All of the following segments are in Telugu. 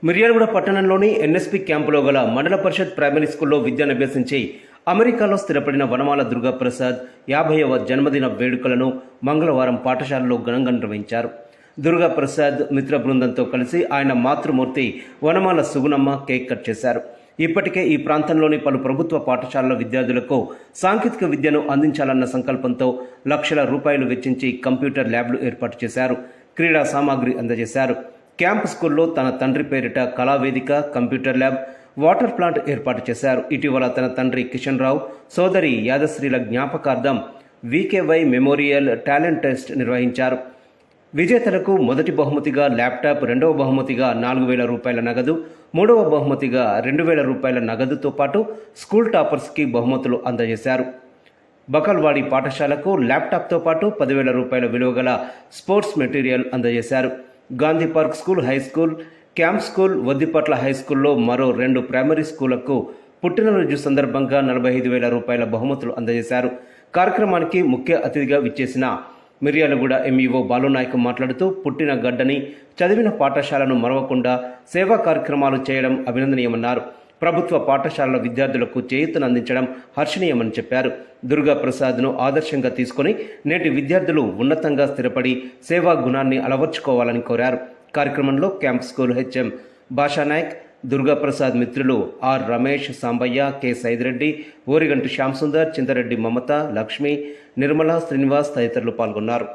మిర్యాలగూడ పట్టణంలోని ఎన్ఎస్పి క్యాంపులో గల మండల పరిషత్ ప్రైమరీ స్కూల్లో విద్యనభ్యసించి అమెరికాలో స్థిరపడిన వనమాల దుర్గాప్రసాద్ 50వ జన్మదిన వేడుకలను మంగళవారం పాఠశాలలో ఘనంగా నిర్వహించారు. దుర్గాప్రసాద్ మిత్ర బృందంతో కలిసి ఆయన మాతృమూర్తి వనమాల సుగుణమ్మ కేక్ కట్ చేశారు. ఇప్పటికే ఈ ప్రాంతంలోని పలు ప్రభుత్వ పాఠశాలల విద్యార్థులకు సాంకేతిక విద్యను అందించాలన్న సంకల్పంతో లక్షల రూపాయలు వెచ్చించి కంప్యూటర్ ల్యాబ్లు ఏర్పాటు చేశారు. క్రీడా సామాగ్రి అందజేశారు. క్యాంప్ స్కూల్లో తన తండ్రి పేరిట కళావేదిక, కంప్యూటర్ ల్యాబ్, వాటర్ ప్లాంట్ ఏర్పాటు చేశారు. ఇటీవల తన తండ్రి కిషన్ రావు, సోదరి యాదశ్రీల జ్ఞాపకార్థం వీకేవై మెమోరియల్ టాలెంట్ టెస్ట్ నిర్వహించారు. విజేతలకు మొదటి బహుమతిగా ల్యాప్టాప్, రెండవ బహుమతిగా 4,000 రూపాయల నగదు, మూడవ బహుమతిగా 2,000 రూపాయల నగదుతో పాటు స్కూల్ టాపర్స్కి బహుమతులు అందజేశారు. బకల్వాడి పాఠశాలకు ల్యాప్టాప్తో పాటు 10,000 రూపాయల విలువ గల స్పోర్ట్స్ మెటీరియల్ అందజేశారు. Gandhi park school, high school, camp school, Vaddipatla high స్కూల్లో మరో 2 ప్రైమరీ స్కూళ్లకు పుట్టినరోజు సందర్భంగా 45,000 రూపాయల బహుమతులు అందజేశారు. కార్యక్రమానికి ముఖ్య అతిథిగా విచ్చేసిన మిర్యాలగూడ ఎంఈఓ బాలునాయక్ మాట్లాడుతూ, పుట్టిన గడ్డని, చదివిన పాఠశాలను మరవకుండా సేవా కార్యక్రమాలు చేయడం అభినందనీయమన్నారు. ప్రభుత్వ పాఠశాలల విద్యార్థులకు చేయూతనందించడం హర్షణీయమని చెప్పారు. దుర్గాప్రసాద్ను ఆదర్శంగా తీసుకుని నేటి విద్యార్థులు ఉన్నతంగా స్థిరపడి సేవా గుణాన్ని అలవర్చుకోవాలని కోరారు. కార్యక్రమంలో క్యాంప్ స్కూల్ హెచ్ఎం భాషానాయక్, దుర్గాప్రసాద్ మిత్రులు ఆర్ రమేష్, సాంబయ్య, కె సైదిరెడ్డి, ఓరిగంటి శ్యాంసుందర్, చింతరెడ్డి మమత, లక్ష్మి, నిర్మల, శ్రీనివాస్ తదితరులు పాల్గొన్నారు.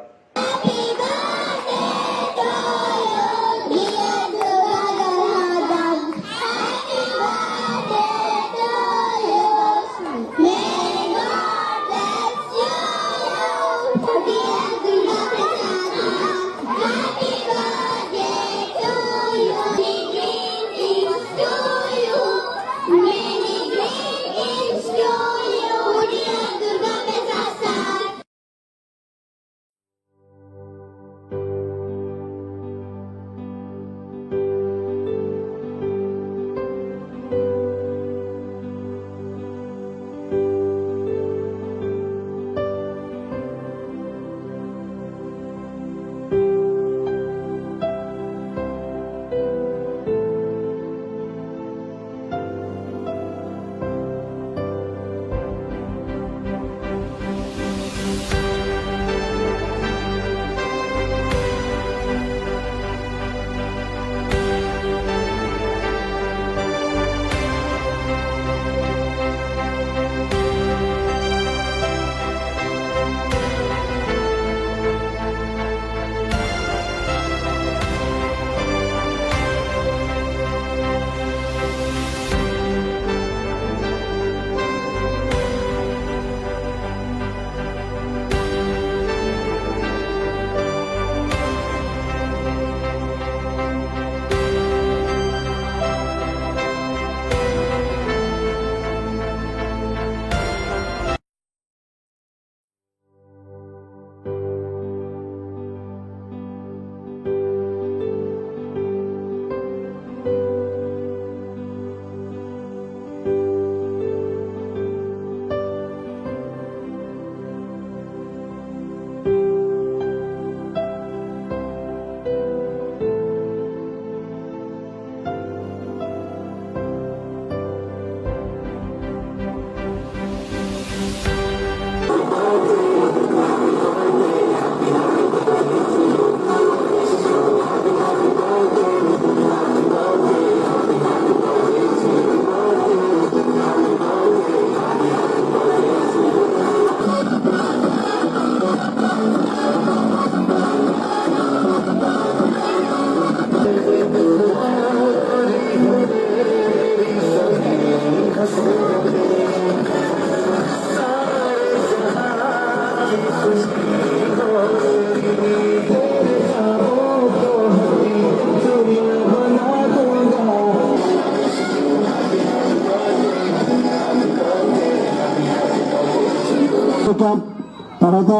తర్వాత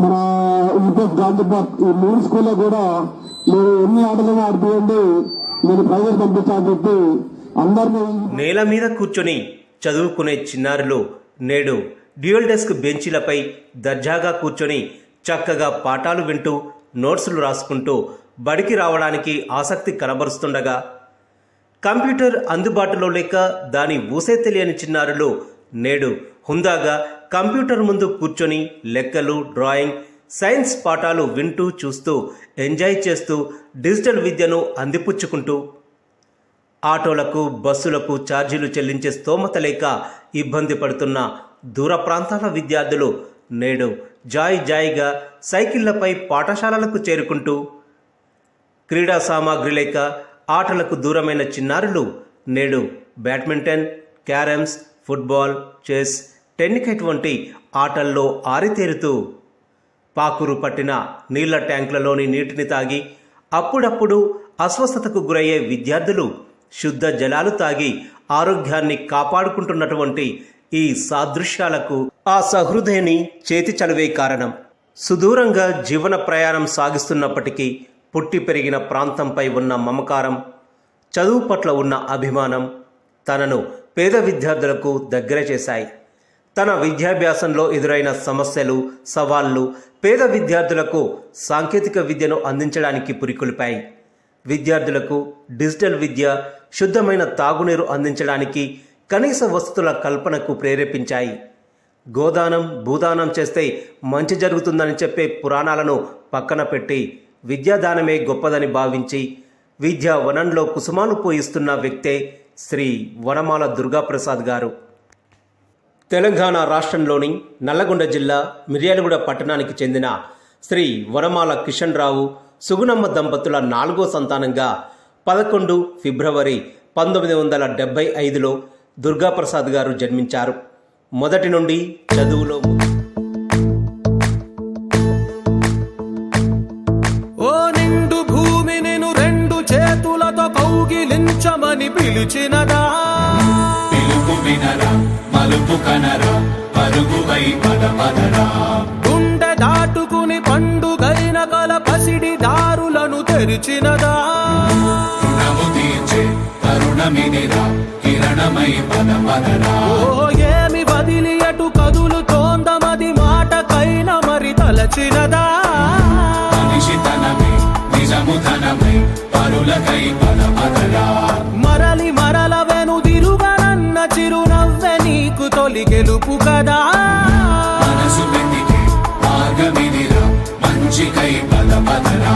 మన గాంధీ పార్క్ ఈ 3 స్కూల్లో కూడా మీరు ఎన్ని ఆటలను ఆడిపోయండి, నేను ప్రైవేట్ పంపించాలని చెప్పి అందరినీ. నేల మీద కూర్చొని చదువుకునే చిన్నారులు నేడు డ్యూయల్ డెస్క్ బెంచీలపై దర్జాగా కూర్చొని చక్కగా పాఠాలు వింటూ నోట్సులు రాసుకుంటూ బడికి రావడానికి ఆసక్తి కనబరుస్తుండగా కంప్యూటర్ అందుబాటులో లేక దాని ఊసే తెలియని చిన్నారులు నేడు హుందాగా కంప్యూటర్ ముందు కూర్చొని లెక్కలు, డ్రాయింగ్, సైన్స్ పాఠాలు వింటూ చూస్తూ ఎంజాయ్ చేస్తూ డిజిటల్ విద్యను అందిపుచ్చుకుంటూ ఆటోలకు, బస్సులకు ఛార్జీలు చెల్లించే స్తోమత లేక ఇబ్బంది పడుతున్న దూర ప్రాంతాల విద్యార్థులు నేడు జాయిగా సైకిళ్లపై పాఠశాలలకు చేరుకుంటూ క్రీడా సామాగ్రి లేక ఆటలకు దూరమైన చిన్నారులు నేడు badminton, carroms, football, chess, tennikoit వంటి ఆటల్లో ఆరితేరుతూ పాకురు పట్టిన నీళ్ల ట్యాంకులలోని నీటిని తాగి అప్పుడప్పుడు అస్వస్థతకు గురయ్యే విద్యార్థులు శుద్ధ జలాలు తాగి ఆరోగ్యాన్ని కాపాడుకుంటున్నటువంటి ఈ సాదృశ్యాలకు ఆ సహృదయని చేతి చలువే కారణం. సుదూరంగా జీవన ప్రయాణం సాగిస్తున్నప్పటికీ పుట్టి పెరిగిన ప్రాంతంపై ఉన్న మమకారం, చదువు పట్ల ఉన్న అభిమానం తనను పేద విద్యార్థులకు దగ్గర చేశాయి. తన విద్యాభ్యాసంలో ఎదురైన సమస్యలు, సవాళ్లు పేద విద్యార్థులకు సాంకేతిక విద్యను అందించడానికి పురికొల్పాయి. విద్యార్థులకు డిజిటల్ విద్య, శుద్ధమైన తాగునీరు అందించడానికి కనీస వసతుల కల్పనకు ప్రేరేపించాయి. గోదానం, భూదానం చేస్తే మంచి జరుగుతుందని చెప్పే పురాణాలను పక్కన పెట్టి విద్యాదానమే గొప్పదని భావించి విద్యా వనంలో కుసుమాలు పోయిస్తున్న వ్యక్తే శ్రీ వనమాల దుర్గాప్రసాద్ గారు. తెలంగాణ రాష్ట్రంలోని నల్లగొండ జిల్లా మిర్యాలగూడ పట్టణానికి చెందిన శ్రీ వనమాల కిషన్ రావు, సుగుణమ్మ దంపతుల 4వ సంతానంగా 11 ఫిబ్రవరి 1975లో దుర్గాప్రసాద్ గారు జన్మించారు. మొదటి నుండి చదువులో ఓ నిండు భూమి నేను 2 చేతులతో కౌగిలించమని పిలిచినదా, పిలుపు వినరా, మలుపు కనరా, పరుగువై పదపదరా, గుండె దాటుకుని పండుగైన కల పసిడి దారులను తెరిచినదా, రుణము తీర్చే తరుణమిదిరా, కిరణమై పదపదరా, ఓ ఏమి వదిలి అటు కదులుతోందమది మాటకైన మరి తలచినదా, మనిషితనమే నిజముధనమై పరులకై పదపదరా, మరలి మరల వెనుదిరుగనన్న చిరునవ్వె నీకు తొలి గెలుపు కదా, మనసు వెతికే మార్గమిదిరా, మంచికై పదపదరా,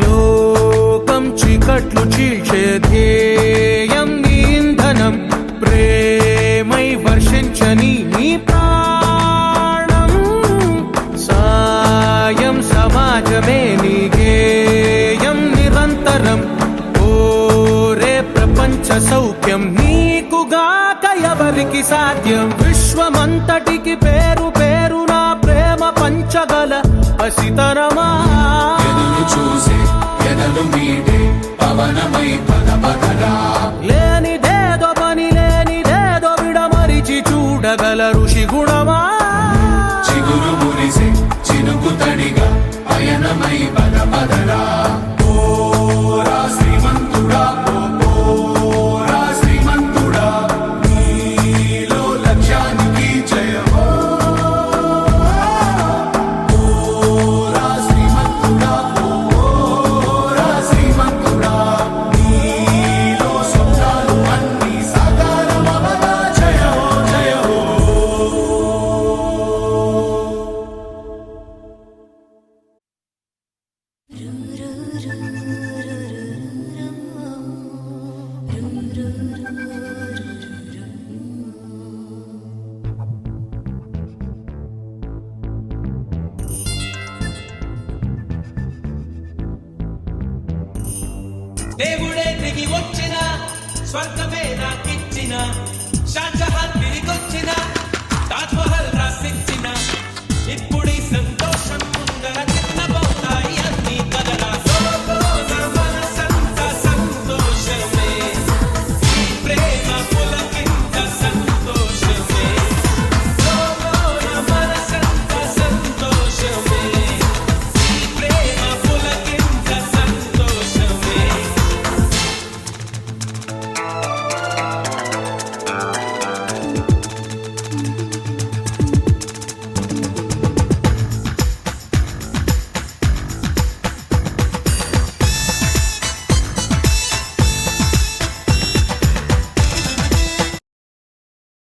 లోకం చీకట్లు చీల్చే ధ్యేయం నీ ఇంధనం, ప్రేమై వర్షించని నీ ప్రాణం, సాయం సమాజమే నీ గేయం నిరంతరం, ఓరే ప్రపంచ సౌఖ్యం నీకుగాక ఎవరికి సాధ్యం, విశ్వమంతటికి పేరు పేరు నా ప్రేమ పంచగల పసితనమా, ఎదురు చూసే ఎదలు మీటే పవనమై పదపదరా, లేనిదేదో పని లేనిదేదో విడమరిచి చూడగల ఋషి గుణమా, చిగురు మురిసే చినుకు తడిగా పయనమై పదపదరా, ఓరా శ్రీమంతుడా, ఓరా శ్రీమంతుడా, నీలో లక్ష్యానికి జయమో, ఓరా శ్రీమంతుడా, ఓరా శ్రీమంతుడా, నీలో స్వప్నాలు అన్నీ సాకారమవగా జయమో జయమో. దేవుడే దిగి వచ్చిన స్వర్గమే నాకిచ్చిన